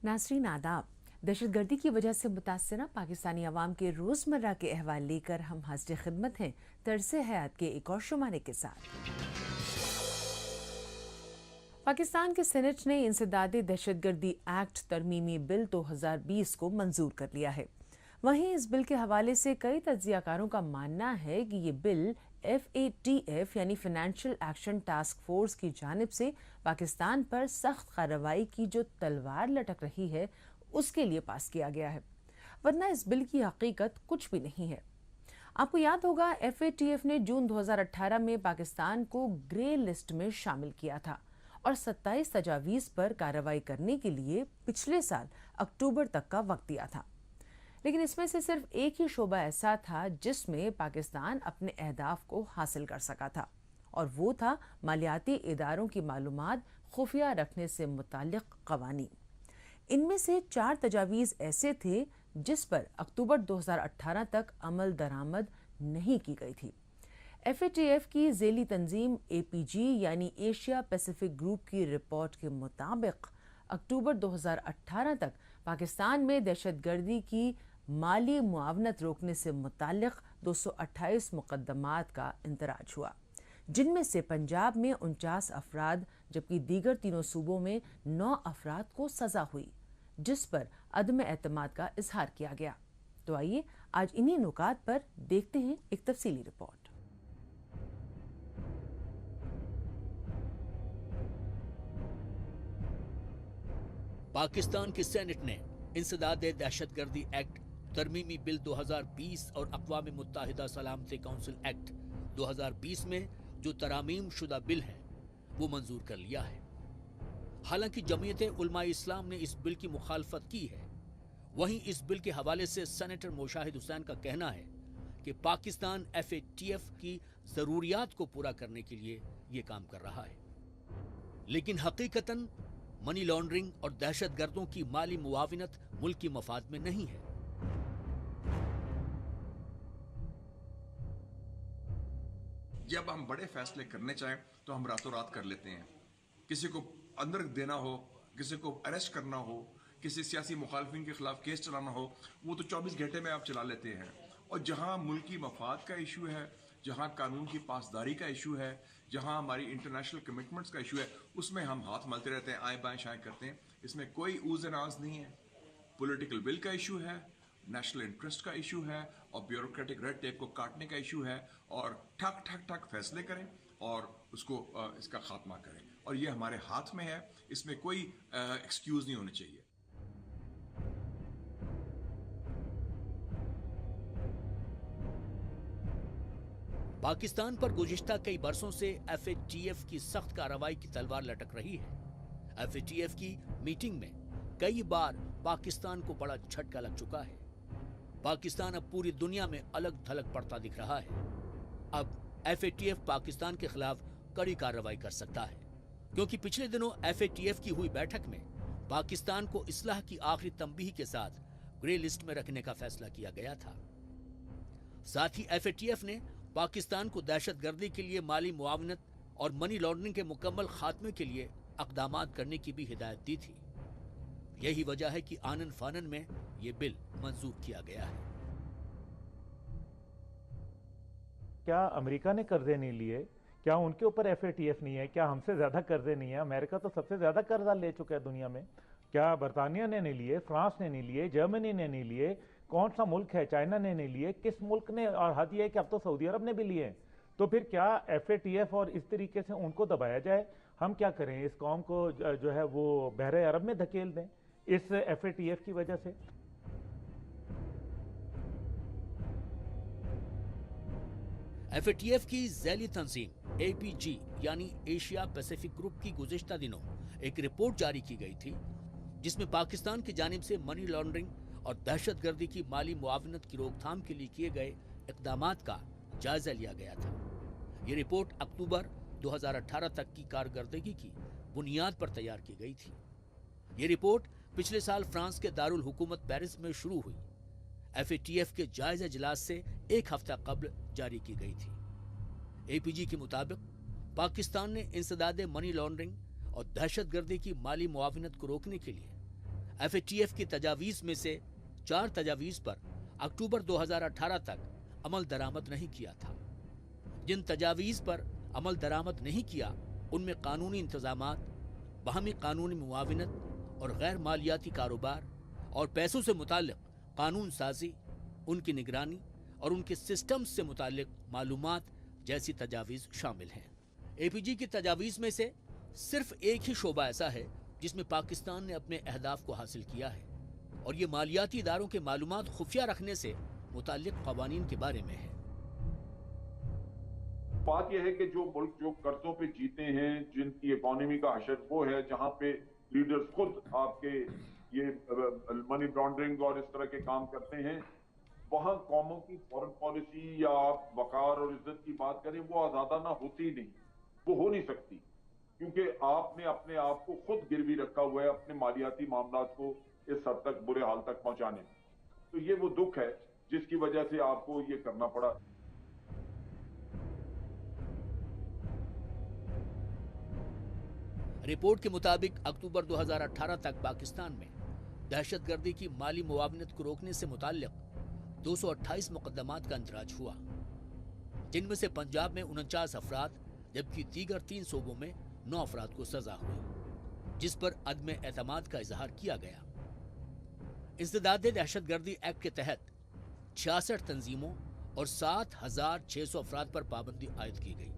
नाज़रीन आदाब। दहशतगर्दी की वजह से मुतासरा पाकिस्तानी अवाम के रोज़मर्रा के अहवाल लेकर हम हाज़िर खिदमत हैं तर्ज़े हयात के एक और शुमारे के साथ। पाकिस्तान के सेनेट ने इंसदादे दहशतगर्दी एक्ट तरमीमी बिल 2020 को मंजूर कर लिया है। वहीं इस बिल के हवाले से कई तज्जियाकारों का मानना है कि ये बिल FATF यानी फाइनेंशियल एक्शन टास्क फोर्स की जानिब से पाकिस्तान पर सख्त कार्रवाई की जो तलवार लटक रही है उसके लिए पास किया गया है, वरना इस बिल की हकीकत कुछ भी नहीं है। आपको याद होगा FATF ने जून 2018 में पाकिस्तान को ग्रे लिस्ट में शामिल किया था और 27 तजावीज़ पर कार्रवाई करने के लिए पिछले साल अक्टूबर तक का वक्त दिया था। लेकिन इसमें से सिर्फ एक ही शोबा ऐसा था जिसमें पाकिस्तान अपने अहदाफ को हासिल कर सका था, और वो था मालियाती इदारों की मालूमात खुफिया रखने से मुताल्लिक कवानीन। इनमें से 4 तजावीज़ ऐसे थे जिस पर अक्टूबर 2018 तक अमल दरामद नहीं की गई थी। FATF की ज़ेली तंजीम APG यानी एशिया पैसिफिक ग्रुप की रिपोर्ट के मुताबिक अक्टूबर 2018 तक पाकिस्तान में दहशतगर्दी की माली मुआवनत रोकने से मुताल्लिक 228 मुकदमात का इंदराज हुआ, जिनमें से पंजाब में 49 अफराद जबकि दीगर तीनों सूबों में 9 अफराद को सजा हुई, जिस पर अदम एतमाद का इजहार किया गया। तो आइए आज इन्हीं नुकात पर देखते हैं एक तफसीली रिपोर्ट। पाकिस्तान की सेनेट ने इंसदादे दहशतगर्दी एक्ट तरमीमी बिल 2020 और अक़वाम मुत्तहिदा सलामती काउंसिल एक्ट 2020 में जो तरामीम शुदा बिल है वो मंजूर कर लिया है। हालांकि जमीयत उलमा इस्लाम ने इस बिल की मुखालफत की है, वहीं इस बिल के हवाले से सेनेटर मोशाहिद हुसैन का कहना है कि पाकिस्तान FATF की जरूरियात को पूरा करने के लिए ये काम कर रहा है, लेकिन हकीकतन मनी लॉन्ड्रिंग और दहशतगर्दों की माली मुआविनत मुल्क की मफाद में नहीं है। जब हम बड़े फैसले करने चाहें तो हम रातों रात कर लेते हैं। किसी को अंदर देना हो, किसी को अरेस्ट करना हो, किसी सियासी मुखालफिन के खिलाफ केस चलाना हो, वो तो 24 घंटे में आप चला लेते हैं। और जहां मुल्क की मफाद का इशू है, जहां कानून की पासदारी का इशू है, जहां हमारी इंटरनेशनल कमिटमेंट्स का इशू है, उसमें हम हाथ मलते रहते हैं, आए बाएं शाएं करते हैं। इसमें कोई ऊज़ नाज नहीं है। पॉलिटिकल विल का इशू है, नेशनल इंटरेस्ट का इशू है और ब्यूरोक्रेटिक रेड टेप को काटने का इशू है, और ठक ठक ठक फैसले करें और उसको इसका खात्मा करें, और ये हमारे हाथ में है। इसमें कोई एक्सक्यूज नहीं होनी चाहिए। पाकिस्तान पर गुज़िश्ता कई बरसों से FATF की सख्त कार्रवाई की तलवार लटक रही है। FATF की मीटिंग में कई बार पाकिस्तान को बड़ा झटका लग चुका है। पाकिस्तान अब पूरी दुनिया में अलग थलग पड़ता दिख रहा है। अब FATF पाकिस्तान के खिलाफ कड़ी कार्रवाई कर सकता है, क्योंकि पिछले दिनों FATF की हुई बैठक में पाकिस्तान को इस्लाह की आखिरी तंबीह के साथ ग्रे लिस्ट में रखने का फैसला किया गया था। साथ ही FATF ने पाकिस्तान को दहशतगर्दी के लिए माली मुआवनत और मनी लॉन्ड्रिंग के मुकम्मल खात्मे के लिए अक़दामात करने की भी हिदायत दी थी। यही वजह है कि आनन फानन में ये बिल मंजूर किया गया है। क्या अमेरिका ने कर्जे नहीं लिए? क्या उनके ऊपर FATF नहीं है? क्या हमसे ज्यादा कर्जे नहीं है? अमेरिका तो सबसे ज्यादा कर्जा ले चुका है दुनिया में। क्या बरतानिया ने नहीं लिए? फ्रांस ने नहीं लिए? जर्मनी ने नहीं लिए? कौन सा मुल्क है? चाइना ने नहीं लिए? किस मुल्क ने? और हद यह है कि अब तो सऊदी अरब ने भी लिए हैं। तो फिर क्या FATF और इस तरीके से उनको दबाया जाए? हम क्या करें? इस कौम को जो है वो बहरे अरब में धकेल दें इस FATF की वजह से? FATF की ज़ैली तंजीम APG यानी एशिया पैसिफिक ग्रुप की गुज़िश्ता दिनों एक रिपोर्ट जारी की गई थी, जिसमें पाकिस्तान की जानिब से मनी लॉन्ड्रिंग और दहशतगर्दी की माली मुआवनत की रोकथाम के लिए किए गए इक़दामात का जायजा लिया गया था। ये रिपोर्ट अक्टूबर 2018 तक की कारकर्दगी की बुनियाद पर तैयार की गई थी। ये रिपोर्ट पिछले साल फ्रांस के दारुल हुकूमत पेरिस में शुरू हुई FATF के जायजा इजलास से एक हफ्ता कबल जारी की गई थी। APG के मुताबिक पाकिस्तान ने इंसदादे मनी लॉन्ड्रिंग और दहशतगर्दी की माली मुआवनत को रोकने के लिए FATF की तजावीज में से 4 तजावीज पर अक्टूबर 2018 तक अमल दरामद नहीं किया था। जिन तजावीज पर अमल दरामद नहीं किया उनमें कानूनी इंतजामात, बाहमी कानूनी मुआविनत और गैर मालियाती कारोबार और पैसों से मुताल्लिक कानून साजी, उनकी निगरानी और उनके सिस्टम्स से मुताल्लिक मालूमात जैसी तजावीज शामिल हैं। APG की तजावीज में से सिर्फ एक ही शोबा ऐसा है जिसमें पाकिस्तान ने अपने अहदाफ को हासिल किया है और ये मालियाती इदारों के मालूमात खुफिया रखने से मुताल्लिक कवानीन के बारे में है। बात यह है कि जो मुल्क जो कर्जों पे जीते हैं, जिनकी इकोनॉमी का हशर वो है जहां पे लीडर्स खुद आपके ये मनी लॉन्ड्रिंग और इस तरह के काम करते हैं, वहां कौमों की फॉरेन पॉलिसी या आप वकार और इज्जत की बात करें वो आजादाना होती नहीं, वो हो नहीं सकती, क्योंकि आपने अपने आप को खुद गिरवी रखा हुआ है अपने मालियाती मामलात को इस हद तक बुरे हाल तक पहुंचाने में। तो ये वो दुख है जिसकी वजह से आपको ये करना पड़ा। रिपोर्ट के मुताबिक अक्टूबर 2018 तक पाकिस्तान में दहशतगर्दी की माली मुआवनत को रोकने से मुताल्लिक 228 मुकदमात का इंदराज हुआ, जिनमें से पंजाब में 49 अफराद जबकि दीगर 3 सूबों में 9 अफराद को सजा हुई, जिस पर अदम एतमाद का इजहार किया गया। इंसदाद दहशतगर्दी एक्ट के तहत 66 तंजीमों और 7,600 अफराद पर पाबंदी आयद की गई,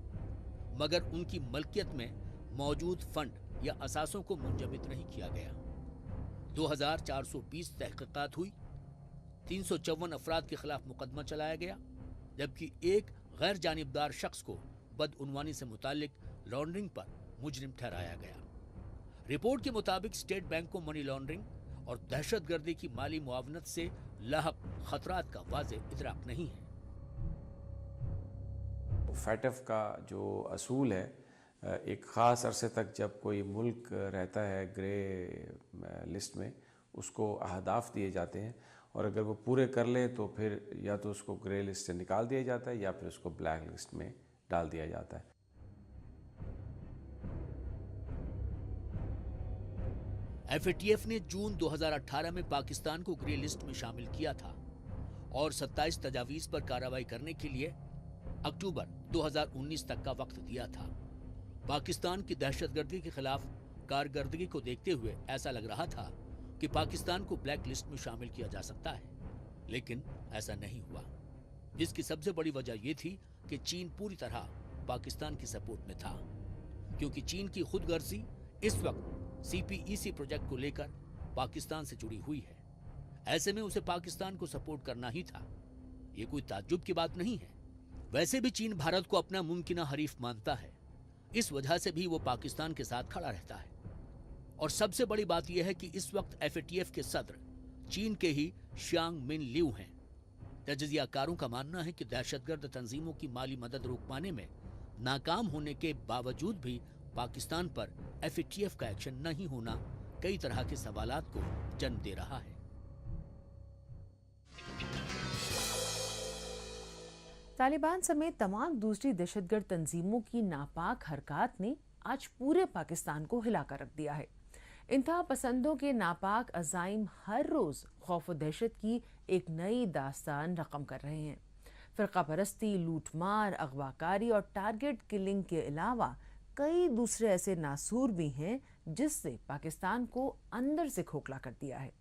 मगर उनकी मलकियत में मौजूद फंड या असासों को मुंजमद नहीं किया गया। 2,420 तहकीकात हुई, 354 अफराद के खिलाफ मुकदमा चलाया गया, जबकि एक गैर जानिबदार शख्स को बदउनवानी से मुतालिक लॉन्ड्रिंग पर मुजरिम ठहराया गया। रिपोर्ट के मुताबिक स्टेट बैंक को मनी लॉन्ड्रिंग और दहशतगर्दी की माली मुआवनत से लाहक खतरात का वाज़ेह इदराक नहीं है। FATF का जो असूल है, एक ख़ास अरसे तक जब कोई मुल्क रहता है ग्रे लिस्ट में, उसको अहदाफ दिए जाते हैं और अगर वो पूरे कर ले तो फिर या तो उसको ग्रे लिस्ट से निकाल दिया जाता है या फिर उसको ब्लैक लिस्ट में डाल दिया जाता है। FATF ने जून 2018 में पाकिस्तान को ग्रे लिस्ट में शामिल किया था और 27 तजावीज़ पर कार्रवाई करने के लिए अक्टूबर 2019 तक का वक्त दिया था। पाकिस्तान की दहशतगर्दी के खिलाफ कारकर्दगी को देखते हुए ऐसा लग रहा था कि पाकिस्तान को ब्लैक लिस्ट में शामिल किया जा सकता है, लेकिन ऐसा नहीं हुआ, जिसकी सबसे बड़ी वजह यह थी कि चीन पूरी तरह पाकिस्तान की सपोर्ट में था, क्योंकि चीन की खुदगर्जी इस वक्त CPEC प्रोजेक्ट को लेकर पाकिस्तान से जुड़ी हुई है। ऐसे में उसे पाकिस्तान को सपोर्ट करना ही था। ये कोई ताज्जुब की बात नहीं है। वैसे भी चीन भारत को अपना मुमकिन हरीफ मानता है, इस वजह से भी वो पाकिस्तान के साथ खड़ा रहता है। और सबसे बड़ी बात यह है कि इस वक्त FATF के सदर चीन के ही शियांग मिन लियू हैं। तजज़ियाकारों का मानना है कि दहशतगर्द तंजीमों की माली मदद रोक पाने में नाकाम होने के बावजूद भी पाकिस्तान पर FATF का एक्शन नहीं होना कई तरह के सवालात को जन्म दे रहा है। तालिबान समेत तमाम दूसरी दहशतगर्द तंजीमों की नापाक हरकत ने आज पूरे पाकिस्तान को हिलाकर रख दिया है। इंतहा पसंदों के नापाक अज़ाइम हर रोज खौफ व दहशत की एक नई दास्तान रकम कर रहे हैं। फिरका परस्ती, लूटमार, अगवाकारी और टारगेट किलिंग के अलावा कई दूसरे ऐसे नासूर भी हैं जिससे पाकिस्तान को अंदर से खोखला कर दिया है।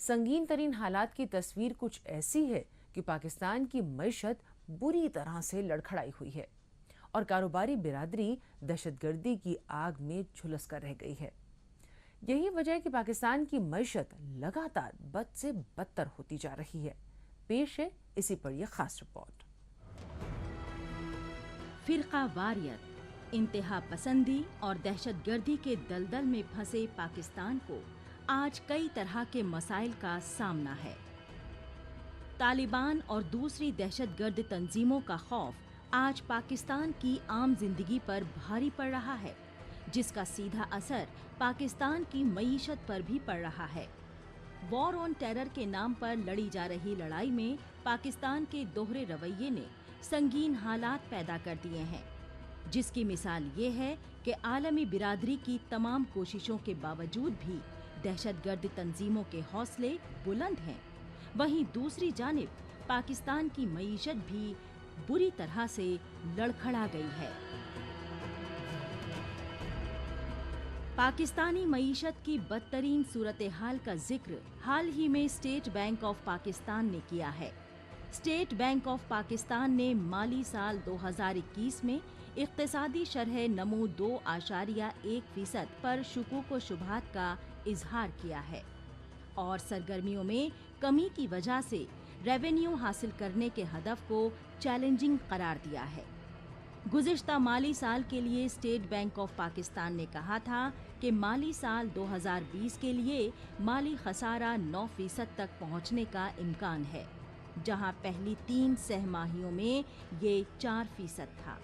संगीन तरीन हालात की तस्वीर कुछ ऐसी है कि पाकिस्तान की मईशत बुरी तरह से लड़खड़ाई हुई है और कारोबारी बिरादरी दहशतगर्दी की आग में झुलस कर रह गई है। यही वजह है कि पाकिस्तान की मईशत लगातार बद से बदतर होती जा रही है। पेश है इसी पर यह खास रिपोर्ट। फिरका वारियत, इंतहा पसंदी और दहशतगर्दी के दलदल में फंसे पाकिस्तान को आज कई तरह के मसाइल का सामना है। तालिबान और दूसरी दहशतगर्द तंजीमों का खौफ आज पाकिस्तान की आम जिंदगी पर भारी पड़ रहा है, जिसका सीधा असर पाकिस्तान की मईशत पर भी पड़ रहा है। वॉर ऑन टेरर के नाम पर लड़ी जा रही लड़ाई में पाकिस्तान के दोहरे रवैये ने संगीन हालात पैदा कर दिए हैं, जिसकी मिसाल ये है कि आलमी बिरादरी की तमाम कोशिशों के बावजूद भी दहशत गर्द तंजीमों के हौसले बुलंद हैं, वहीं दूसरी जानिब पाकिस्तान की मईशत भी बुरी तरह से लड़खड़ा गई है। पाकिस्तानी मईशत की बदतरीन सूरत हाल का जिक्र हाल ही में स्टेट बैंक ऑफ पाकिस्तान ने किया है। स्टेट बैंक ऑफ पाकिस्तान ने माली साल 2021 में इक्तिसादी शरह नमो 2.1% पर शुकूक व शुबहात का इजहार किया है और सरगर्मियों में कमी की वजह से रेवेन्यू हासिल करने के हदफ को चैलेंजिंग करार दिया है। गुज़िश्ता माली साल के लिए स्टेट बैंक ऑफ पाकिस्तान ने कहा था कि माली साल 2020 के लिए माली खसारा 9% तक पहुंचने का इम्कान है, जहां पहली 3 सहमाहियों में ये 4% था।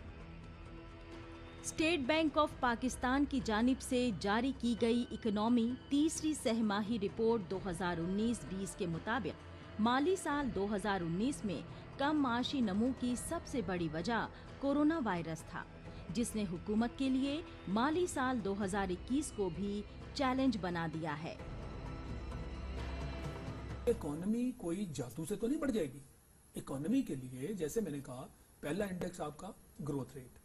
स्टेट बैंक ऑफ पाकिस्तान की जानिब से जारी की गई इकोनॉमी तीसरी सहमाही रिपोर्ट 2019-20 के मुताबिक माली साल 2019 में कम माशी नमू की सबसे बड़ी वजह कोरोना वायरस था, जिसने हुकूमत के लिए माली साल 2021 को भी चैलेंज बना दिया है। इकोनॉमी कोई जादू से तो नहीं बढ़ जाएगी। इकोनॉमी के लिए जैसे मैंने कहा, पहला इंडेक्स आपका ग्रोथ रेट,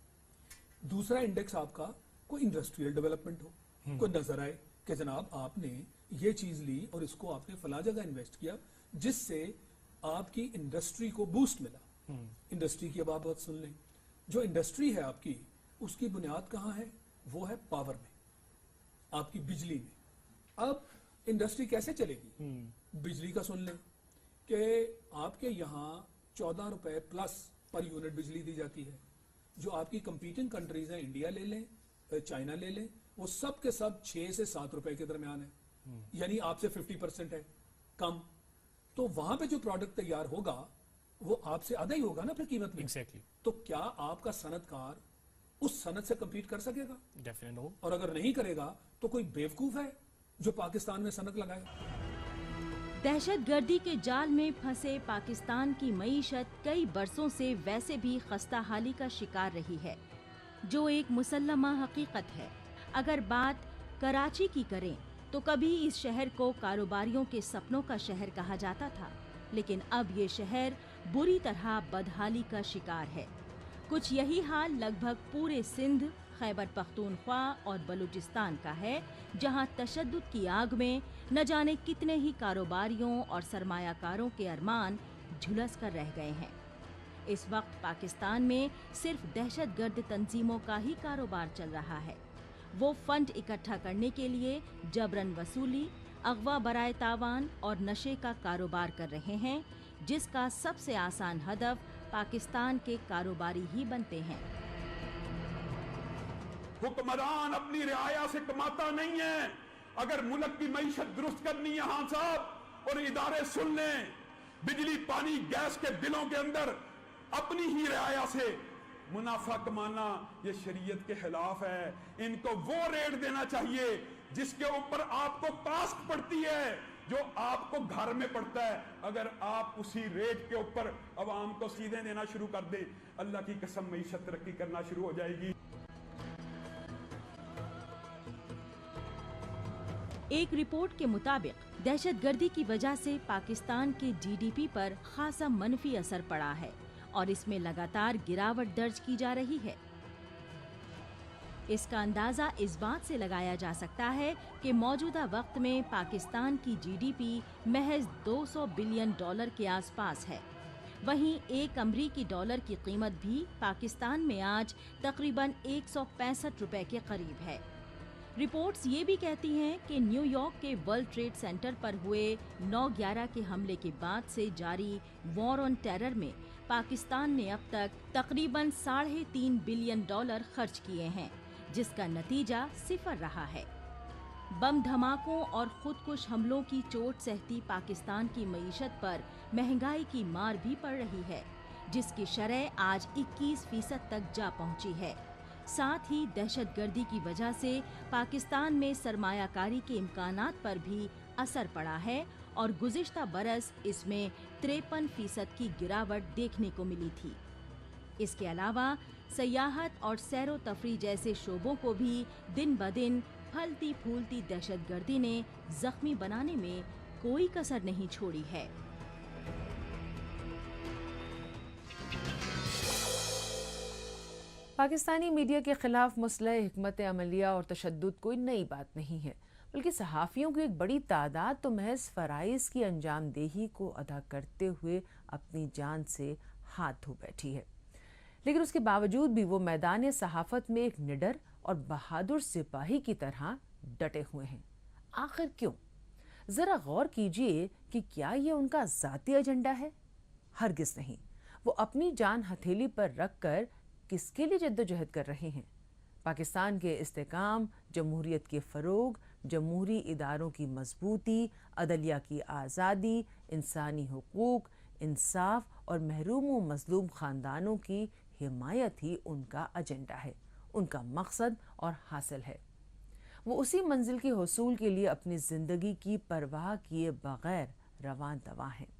दूसरा इंडेक्स आपका कोई इंडस्ट्रियल डेवलपमेंट हो, कोई नजर आए कि जनाब आपने ये चीज ली और इसको आपने फला जगह इन्वेस्ट किया जिससे आपकी इंडस्ट्री को बूस्ट मिला। इंडस्ट्री की अब आप बात सुन लें, जो इंडस्ट्री है आपकी उसकी बुनियाद कहाँ है? वो है पावर में, आपकी बिजली में। अब इंडस्ट्री कैसे चलेगी? बिजली का सुन लें कि आपके यहाँ 14 रुपए प्लस पर यूनिट बिजली दी जाती है। जो आपकी कंपीटिंग कंट्रीज हैं, इंडिया ले लें, चाइना ले लें, वो सब के सब 6 से 7 रुपए के दरमियान है, यानी आपसे 50% है कम। तो वहां पे जो प्रोडक्ट तैयार होगा वो आपसे आधा ही होगा ना फिर कीमत में। Exactly. तो क्या आपका सनतकार उस सनत से कम्पीट कर सकेगा? Definitely no. और अगर नहीं करेगा तो कोई बेवकूफ है जो पाकिस्तान में सनत लगाए। दहशत गर्दी के जाल में फंसे पाकिस्तान की मईशत कई बरसों से वैसे भी खस्ता हाली का शिकार रही है, जो एक मुसल्लमा हकीकत है। अगर बात कराची की करें तो कभी इस शहर को कारोबारियों के सपनों का शहर कहा जाता था, लेकिन अब ये शहर बुरी तरह बदहाली का शिकार है। कुछ यही हाल लगभग पूरे सिंध, खैबर पख्तूनख्वा और बलूचिस्तान का है, जहां तशद्दुद की आग में न जाने कितने ही कारोबारियों और सरमायाकारों के अरमान झुलस कर रह गए हैं। इस वक्त पाकिस्तान में सिर्फ दहशतगर्द तंजीमों का ही कारोबार चल रहा है। वो फंड इकट्ठा करने के लिए जबरन वसूली, अगवा बराए तावान और नशे का कारोबार कर रहे हैं, जिसका सबसे आसान हदफ पाकिस्तान के कारोबारी ही बनते हैं। हुक्मरान अपनी रियाया से कमाता नहीं है। अगर मुल्क की मईशत दुरुस्त करनी है हाँ साहब, और इदारे सुन लें, बिजली पानी गैस के बिलों के अंदर अपनी ही रियाया से मुनाफा कमाना ये शरीयत के खिलाफ है। इनको वो रेट देना चाहिए जिसके ऊपर आपको कास्ट पड़ती है, जो आपको घर में पड़ता है। अगर आप उसी रेट के ऊपर अवाम को सीधे देना शुरू कर दें, अल्लाह की कसम मईशत तरक्की करना शुरू हो जाएगी। एक रिपोर्ट के मुताबिक दहशतगर्दी की वजह से पाकिस्तान के जीडीपी पर खासा मनफी असर पड़ा है और इसमें लगातार गिरावट दर्ज की जा रही है। इसका अंदाजा इस बात से लगाया जा सकता है कि मौजूदा वक्त में पाकिस्तान की जीडीपी महज $200 बिलियन के आसपास है। वहीं एक अमरीकी डॉलर की कीमत भी पाकिस्तान में आज तकरीबन 165 रुपए के करीब है। रिपोर्ट्स ये भी कहती हैं कि न्यूयॉर्क के वर्ल्ड ट्रेड सेंटर पर हुए 9/11 के हमले के बाद से जारी वॉर ऑन टेरर में पाकिस्तान ने अब तक तकरीबन $3.5 बिलियन खर्च किए हैं, जिसका नतीजा सिफर रहा है। बम धमाकों और खुदकुश हमलों की चोट सहती पाकिस्तान की मईशत पर महंगाई की मार भी पड़ रही है, जिसकी शरह आज 21% तक जा पहुंची है। साथ ही दहशतगर्दी की वजह से पाकिस्तान में सरमायाकारी के इम्कानात पर भी असर पड़ा है और गुज़िश्ता बरस इसमें 53% की गिरावट देखने को मिली थी। इसके अलावा सयाहत और सैरो तफरी जैसे शोबों को भी दिन ब दिन پھلتی پھولتی دہشت گردی نے زخمی بنانے میں کوئی کسر نہیں چھوڑی ہے۔ پاکستانی میڈیا کے خلاف مسلح حکمت عملیہ اور تشدد کوئی نئی بات نہیں ہے، بلکہ صحافیوں کی ایک بڑی تعداد تو محض فرائض کی انجام دہی کو ادا کرتے ہوئے اپنی جان سے ہاتھ دھو بیٹھی ہے، لیکن اس کے باوجود بھی وہ میدان صحافت میں ایک نڈر اور بہادر سپاہی کی طرح ڈٹے ہوئے ہیں۔ آخر کیوں؟ ذرا غور کیجئے کہ کیا یہ ان کا ذاتی ایجنڈا ہے؟ ہرگز نہیں۔ وہ اپنی جان ہتھیلی پر رکھ کر کس کے لیے جدوجہد کر رہے ہیں؟ پاکستان کے استحکام، جمہوریت کے فروغ، جمہوری اداروں کی مضبوطی، عدلیہ کی آزادی، انسانی حقوق، انصاف اور محروم و مظلوم خاندانوں کی حمایت ہی ان کا ایجنڈا ہے، ان کا مقصد اور حاصل ہے۔ وہ اسی منزل کے حصول کے لیے اپنی زندگی کی پرواہ کیے بغیر رواں دواں ہیں۔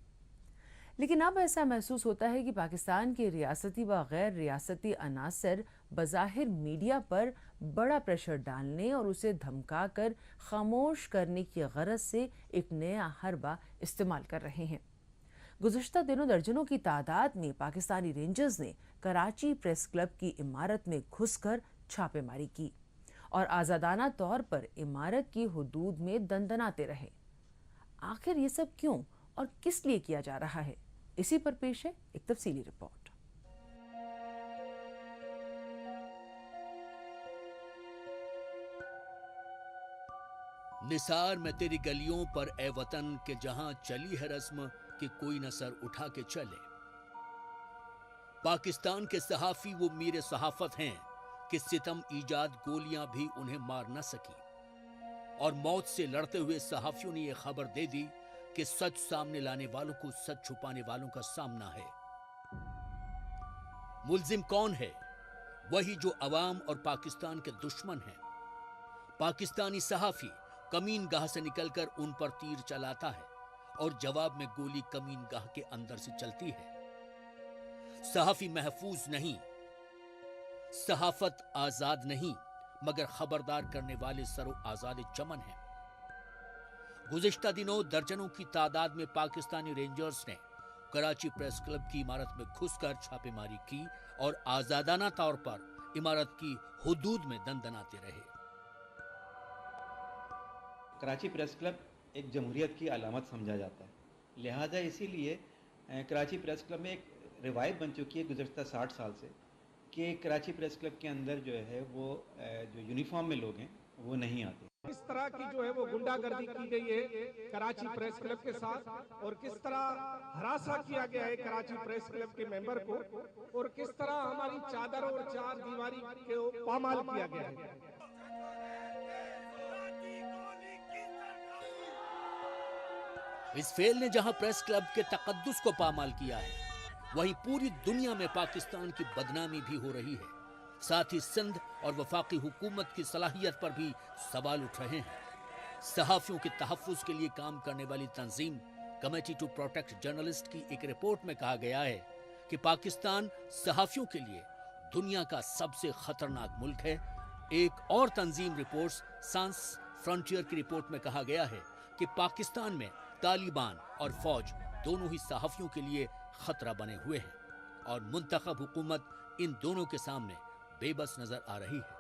لیکن اب ایسا محسوس ہوتا ہے کہ پاکستان کے ریاستی و غیر ریاستی عناصر بظاہر میڈیا پر بڑا پریشر ڈالنے اور اسے دھمکا کر خاموش کرنے کی غرض سے ایک نیا حربہ استعمال کر رہے ہیں۔ گزشتہ دنوں درجنوں کی تعداد میں پاکستانی رینجرز نے کراچی پریس کلب کی عمارت میں گھس کر چھاپے ماری کی اور آزادانہ طور پر عمارت کی حدود میں دندناتے رہے۔ آخر یہ سب کیوں اور کس لیے کیا جا رہا ہے؟ اسی پر پیش ہے ایک تفصیلی رپورٹ۔ نثار میں تیری گلیوں پر اے وطن کہ جہاں چلی ہے رسم کہ کوئی نہ سر اٹھا کے چلے۔ پاکستان کے صحافی وہ میر صحافت ہیں کہ ستم ایجاد گولیاں بھی انہیں مار نہ سکی، اور موت سے لڑتے ہوئے صحافیوں نے یہ خبر دے دی کہ سچ سامنے لانے والوں کو سچ چھپانے والوں کا سامنا ہے۔ ملزم کون ہے؟ وہی جو عوام اور پاکستان کے دشمن ہیں۔ پاکستانی صحافی کمین گاہ سے نکل کر ان پر تیر چلاتا ہے اور جواب میں گولی کمین گاہ کے اندر سے چلتی ہے۔ صحافی محفوظ نہیں، صحافت آزاد نہیں، مگر خبردار کرنے والے سرو آزاد چمن ہیں۔ گزشتہ دنوں درجنوں کی تعداد میں پاکستانی رینجرز نے کراچی پریس کلب کی عمارت میں گھس کر چھاپے ماری کی اور آزادانہ طور پر عمارت کی حدود میں دندناتے رہے۔ کراچی پریس کلب ایک جمہوریت کی علامت سمجھا جاتا ہے، لہٰذا اسی لیے کراچی پریس کلب میں ایک روایت بن چکی ہے گزشتہ 60 سال سے کہ کراچی پریس کلب کے اندر جو ہے وہ جو یونیفارم میں لوگ ہیں وہ نہیں آتے۔ کس طرح کی جو ہے وہ گنڈا گردی کی گئی ہے کراچی پریس کلب کے ساتھ، اور کس طرح ہراساں کیا گیا ہے کراچی پریس کلب کے ممبر کو، اور کس طرح ہماری چادر اور چار دیواری کو پامال کیا گیا ہے۔ اس فعل نے جہاں پریس کلب کے تقدس کو پامال کیا ہے، وہیں پوری دنیا میں پاکستان کی بدنامی بھی ہو رہی ہے۔ ساتھ ہی سندھ اور وفاقی حکومت کی صلاحیت پر بھی سوال اٹھ رہے ہیں۔ صحافیوں کے تحفظ کے لیے کام کرنے والی تنظیم کمیٹی ٹو پروٹیکٹ جرنلسٹ کی ایک رپورٹ میں کہا گیا ہے کہ پاکستان صحافیوں کے لیے دنیا کا سب سے خطرناک ملک ہے۔ ایک اور تنظیم رپورٹس سانس فرنٹیئر کی رپورٹ میں کہا گیا ہے کہ پاکستان میں طالبان اور فوج دونوں ہی صحافیوں کے لیے خطرہ بنے ہوئے ہیں، اور منتخب حکومت ان دونوں کے سامنے بے بس نظر آ رہی ہے۔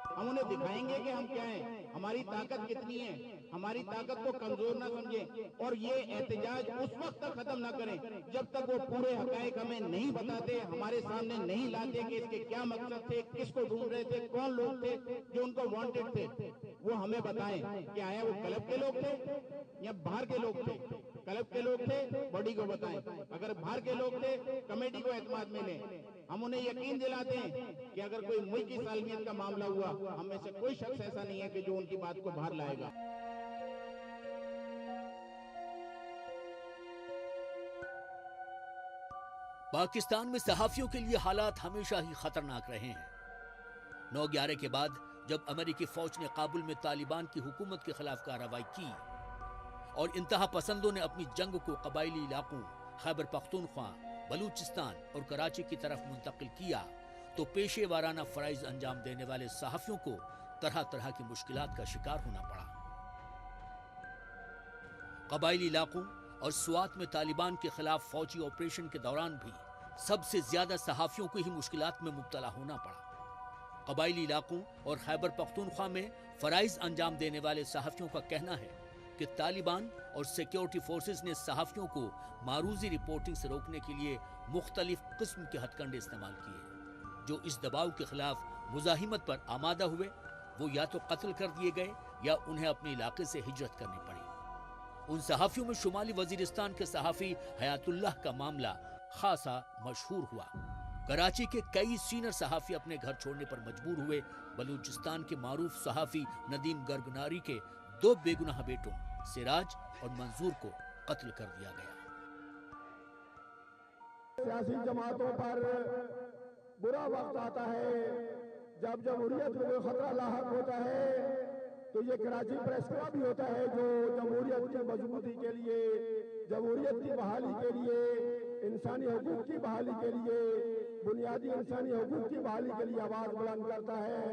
ہم انہیں دکھائیں گے کہ ہم کیا ہیں، ہماری طاقت کتنی ہے، ہماری طاقت کو کمزور نہ سمجھیں، اور یہ احتجاج اس وقت تک ختم نہ کریں جب تک وہ پورے حقائق ہمیں نہیں بتاتے، ہمارے سامنے نہیں لاتے کہ اس کے کیا مقصد تھے، کس کو ڈھونڈ رہے تھے، کون لوگ تھے جو ان کو وانٹڈ تھے، وہ ہمیں بتائیں کہ آیا وہ کلب کے لوگ تھے یا باہر کے لوگ تھے۔ کلب کے لوگ تھے باڈی کو بتائیں، اگر باہر کے لوگ تھے کمیٹی کو اعتماد میں لیں۔ ہم انہیں یقین دلاتے ہیں کہ اگر کوئی ملک کی سالمیت کا معاملہ ہوا، ہم میں سے کوئی شخص ایسا نہیں ہے کہ جو ان کی بات کو باہر لائے گا۔ پاکستان میں صحافیوں کے لیے حالات ہمیشہ ہی خطرناک رہے ہیں۔ 9/11 کے بعد جب امریکی فوج نے کابل میں طالبان کی حکومت کے خلاف کارروائی کی اور انتہا پسندوں نے اپنی جنگ کو قبائلی علاقوں خیبر پختونخوا، بلوچستان اور کراچی کی طرف منتقل کیا، तो पेशे वाराना फराइज अंजाम देने वाले सहाफियों को तरह तरह की मुश्किलात का शिकार होना पड़ा। कबायली इलाकों और स्वात में तालिबान के खिलाफ फौजी ऑपरेशन के दौरान भी सबसे ज्यादा सहाफियों को ही मुश्किलात में मुब्तला होना पड़ा। कबायली इलाकों और खैबर पख्तूनख्वा में फराइज अंजाम देने वाले सहाफियों का कहना है कि तालिबान और सिक्योरिटी फोर्सेस ने सहाफियों को मारूजी रिपोर्टिंग से रोकने के लिए मुख्तलिफ किस्म के हथकंडे इस्तेमाल किए। जो इस दबाव के खिलाफ मुजाहिमत पर आमादा हुए वो या तो कत्ल कर दिए गए या उन्हें अपने इलाके से हिजरत करनी पड़ी। उन सहाफियों में शुमाली वजीरिस्तान के सहाफी हयातुल्लाह का मामला खासा मशहूर हुआ। कराची के कई सीनियर सहाफी अपने घर छोड़ने पर मजबूर हुए। बलूचिस्तान के मारूफ सहाफी नदीम गर्गनारी के 2 बेगुनाह बेटों सिराज और मंजूर को कत्ल कर दिया गया। सियासी जमातों पर बुरा वक्त आता है जब जमहूरियत को कोई खतरा लाहक होता है, तो ये कराची प्रेस क्लब भी होता है जो जमहूरियत की मजबूती के लिए, जमहूरियत की बहाली के लिए, इंसानी हकूक की बहाली के लिए, बुनियादी इंसानी हकूक की बहाली के लिए आवाज बुलंद करता है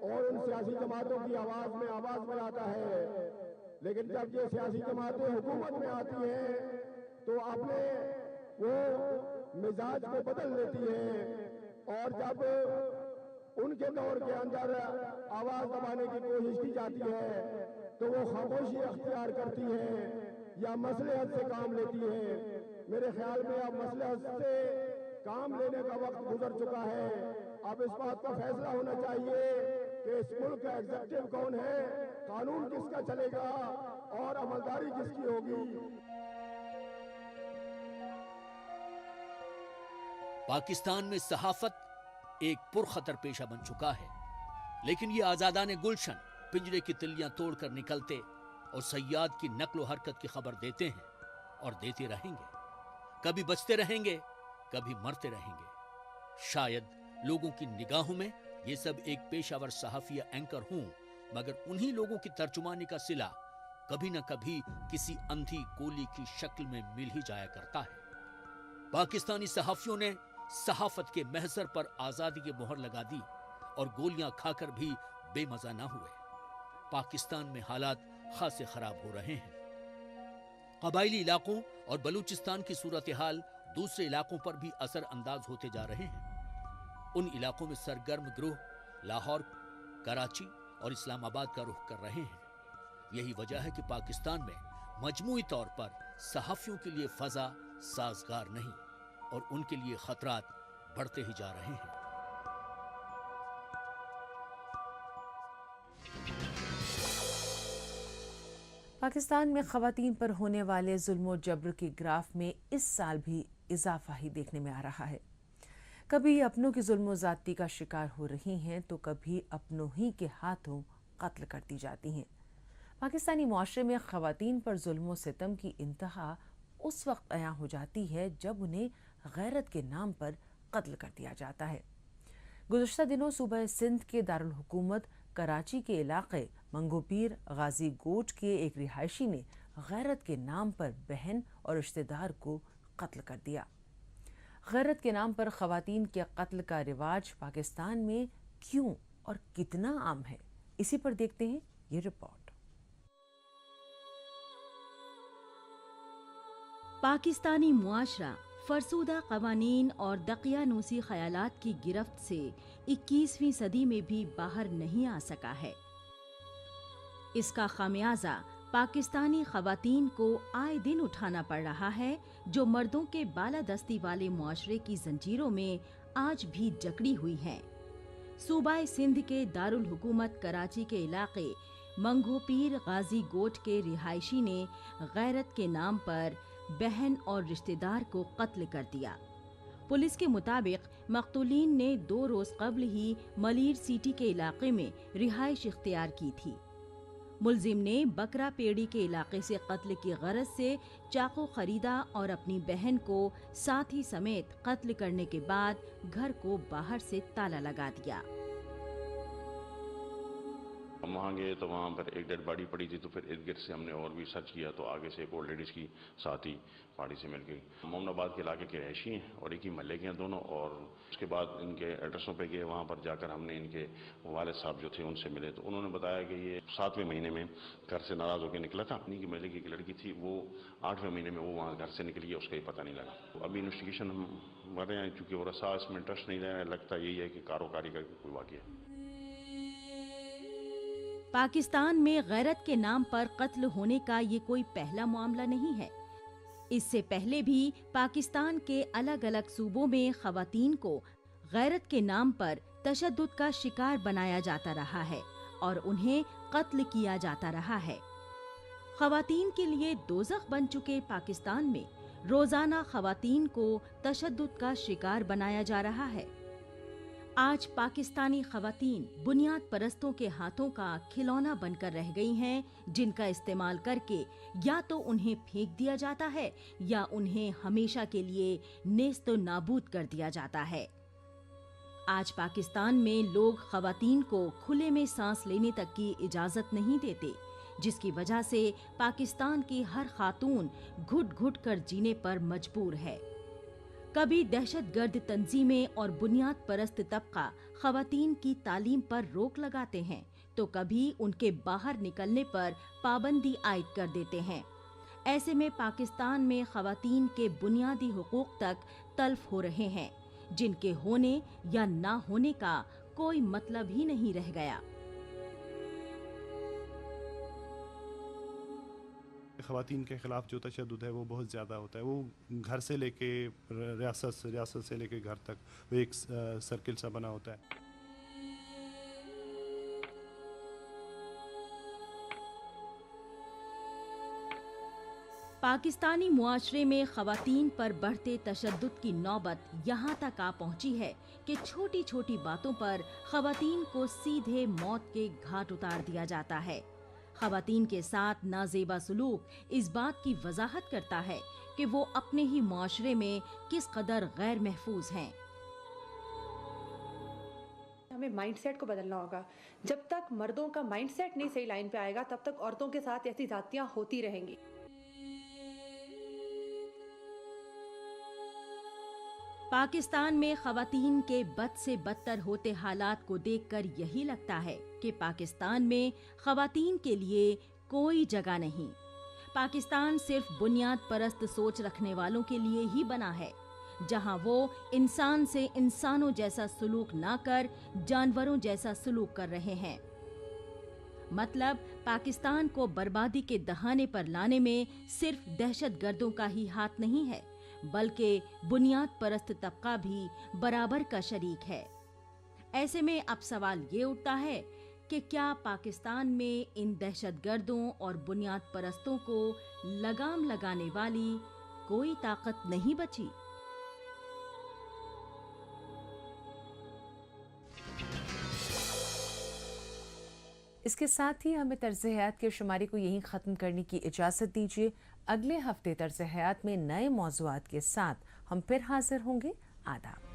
और उन सियासी जमातों की आवाज में आवाज बनाता है। लेकिन जब ये सियासी जमातें हुकूमत में आती हैं तो अपने वो मिजाज को बदल लेती है और जब उनके दौर के अंदर आवाज दबाने की कोशिश की जाती है तो वो खामोशी अख्तियार करती है या मसलहत से काम लेती है। मेरे ख्याल में अब मसलहत से काम लेने का वक्त गुजर चुका है। अब इस बात का फैसला होना चाहिए कि इस मुल्क का एग्जीक्यूटिव कौन है, कानून किसका चलेगा और अमलदारी किसकी होगी। पाकिस्तान में सहाफत एक पुरखतर पेशा बन चुका है, लेकिन ये आजादाने गुलशन पिंजरे की तिल्लियां तोड़कर निकलते और सयाद की नक्लो हरकत की खबर देते हैं और देते रहेंगे। कभी बचते रहेंगे, कभी मरते रहेंगे। शायद लोगों की निगाहों में ये सब एक पेशावर सहाफी या एंकर हों, मगर उन्हीं लोगों की तर्जुमानी का सिला कभी न कभी किसी अंधी गोली की शक्ल में मिल ही जाया करता है। पाकिस्तानी सहाफियों ने सहाफत के महजर पर आजादी की मोहर लगा दी और गोलियां खाकर भी बेमजा ना हुए। पाकिस्तान में हालात खासे खराब हो रहे हैं। कबायली इलाकों और बलूचिस्तान की सूरत हाल दूसरे इलाकों पर भी असर अंदाज होते जा रहे हैं। उन इलाकों में सरगर्म गिरोह लाहौर, कराची और इस्लामाबाद का रुख कर रहे हैं। यही वजह है कि पाकिस्तान में मजमूई तौर पर सहाफियों के लिए फजा साजगार नहीं और उनके लिए खतरात बढ़ते ही जा रहे हैं। पाकिस्तान में खवातीन पर होने वाले जुल्म जबर के ग्राफ में इस साल भी इजाफा ही देखने में आ रहा है। कभी अपनों की जुल्म ज़्यादती का शिकार हो रही हैं तो कभी अपनों ही के हाथों कत्ल कर दी जाती हैं। पाकिस्तानी मुआशरे में खवातीन पर जुल्म सितम की इंतहा उस वक्त अयां हो जाती है जब उन्हें गैरत के नाम पर कत्ल कर दिया जाता है। गुज़श्ता दिनों सूबा सिंध के दारुल हुकूमत कराची के इलाके मंगोपीर गाजी गोट के एक रिहायशी ने गैरत के नाम पर बहन और रिश्तेदार को कत्ल कर दिया। गैरत के नाम पर खवातीन के कत्ल का रिवाज पाकिस्तान में क्यों और कितना आम है, इसी पर देखते हैं ये रिपोर्ट। पाकिस्तानी मुआशरा फरसूदा कवानीन और दकियानूसी ख्यालात की गिरफ्त से 21वीं सदी में भी बाहर नहीं आ सका है। इसका खामियाजा पाकिस्तानी खवातीन को आए दिन उठाना पड़ रहा है, जो मर्दों के बालादस्ती वाले मुआशरे की जंजीरों में आज भी जकड़ी हुई हैं। सूबाए सिंध के दारुल हुकूमत कराची के इलाके मंगोपीर गाजी गोट के रिहायशी ने गैरत के नाम पर बहन और रिश्तेदार को कत्ल कर दिया। पुलिस के मुताबिक मकतूलीन ने 2 रोज कबल ही मलीर सिटी के इलाके में रिहाइश इख्तियार की थी। मुलजिम ने बकरा पेड़ी के इलाके से कत्ल की गरज से चाकू खरीदा और अपनी बहन को साथी समेत कत्ल करने के बाद घर को बाहर से ताला लगा दिया। ہم وہاں گئے تو وہاں پر ایک ڈیڈ باڈی پڑی تھی، تو پھر ارد گرد سے ہم نے اور بھی سرچ کیا تو آگے سے ایک اولڈ لیڈیز کی ساتھی پہاڑی سے مل گئی. مومن آباد کے علاقے کے رہائشی ہیں اور ایک ہی محلے کے ہیں دونوں. اور اس کے بعد ان کے ایڈریسوں پہ گئے، وہاں پر جا کر ہم نے ان کے والد صاحب جو تھے ان سے ملے تو انہوں نے بتایا کہ یہ 7ویں مہینے میں گھر سے ناراض ہو کے نکلا تھا. انہیں کے محلے کی ایک لڑکی تھی، وہ 8ویں مہینے میں وہ وہاں گھر سے نکلی ہے، اس کا ہی پتہ نہیں لگا. ابھی انویسٹیگیشن ہم کر رہے ہیں، چونکہ وہ رسا اس میں انٹرسٹ نہیں رہا، لگتا یہی ہے کہ کاروکاری کا کوئی واقعہ ہے. پاکستان میں غیرت کے نام پر قتل ہونے کا یہ کوئی پہلا معاملہ نہیں ہے. اس سے پہلے بھی پاکستان کے الگ الگ صوبوں میں خواتین کو غیرت کے نام پر تشدد کا شکار بنایا جاتا رہا ہے اور انہیں قتل کیا جاتا رہا ہے. خواتین کے لیے دوزخ بن چکے پاکستان میں روزانہ خواتین کو تشدد کا شکار بنایا جا رہا ہے. آج پاکستانی خواتین بنیاد پرستوں کے ہاتھوں کا کھلونا بن کر رہ گئی ہیں، جن کا استعمال کر کے یا تو انہیں پھینک دیا جاتا ہے یا انہیں ہمیشہ کے لیے نیست و نابود کر دیا جاتا ہے. آج پاکستان میں لوگ خواتین کو کھلے میں سانس لینے تک کی اجازت نہیں دیتے، جس کی وجہ سے پاکستان کی ہر خاتون گھٹ گھٹ کر جینے پر مجبور ہے. کبھی دہشت گرد تنظیمیں اور بنیاد پرست طبقہ خواتین کی تعلیم پر روک لگاتے ہیں تو کبھی ان کے باہر نکلنے پر پابندی عائد کر دیتے ہیں. ایسے میں پاکستان میں خواتین کے بنیادی حقوق تک تلف ہو رہے ہیں، جن کے ہونے یا نہ ہونے کا کوئی مطلب ہی نہیں رہ گیا. خواتین کے خلاف جو تشدد ہے وہ بہت زیادہ ہوتا ہے. وہ گھر سے لے کے ریاست سے لے کے گھر تک وہ ایک سرکل سا بنا ہوتا ہے. پاکستانی معاشرے میں خواتین پر بڑھتے تشدد کی نوبت یہاں تک آ پہنچی ہے کہ چھوٹی چھوٹی باتوں پر خواتین کو سیدھے موت کے گھاٹ اتار دیا جاتا ہے. خواتین کے ساتھ نازیبا سلوک اس بات کی وضاحت کرتا ہے کہ وہ اپنے ہی معاشرے میں کس قدر غیر محفوظ ہیں. ہمیں مائنڈ سیٹ کو بدلنا ہوگا. جب تک مردوں کا مائنڈ سیٹ نہیں صحیح لائن پہ آئے گا تب تک عورتوں کے ساتھ ایسی زیادتیاں ہوتی رہیں گی. پاکستان میں خواتین کے بد سے بدتر ہوتے حالات کو دیکھ کر یہی لگتا ہے کہ پاکستان میں خواتین کے لیے کوئی جگہ نہیں. پاکستان صرف بنیاد پرست سوچ رکھنے والوں کے لیے ہی بنا ہے، جہاں وہ انسان سے انسانوں جیسا سلوک نہ کر جانوروں جیسا سلوک کر رہے ہیں. مطلب پاکستان کو بربادی کے دہانے پر لانے میں صرف دہشت گردوں کا ہی ہاتھ نہیں ہے، بلکہ بنیاد پرست طبقہ بھی برابر کا شریک ہے. ایسے میں اب سوال یہ اٹھتا ہے کہ کیا پاکستان میں ان دہشت گردوں اور بنیاد پرستوں کو لگام لگانے والی کوئی طاقت نہیں بچی؟ اس کے ساتھ ہی ہمیں طرز حیات کے شمارے کو یہیں ختم کرنے کی اجازت دیجیے. اگلے ہفتے طرز حیات میں نئے موضوعات کے ساتھ ہم پھر حاضر ہوں گے. آداب.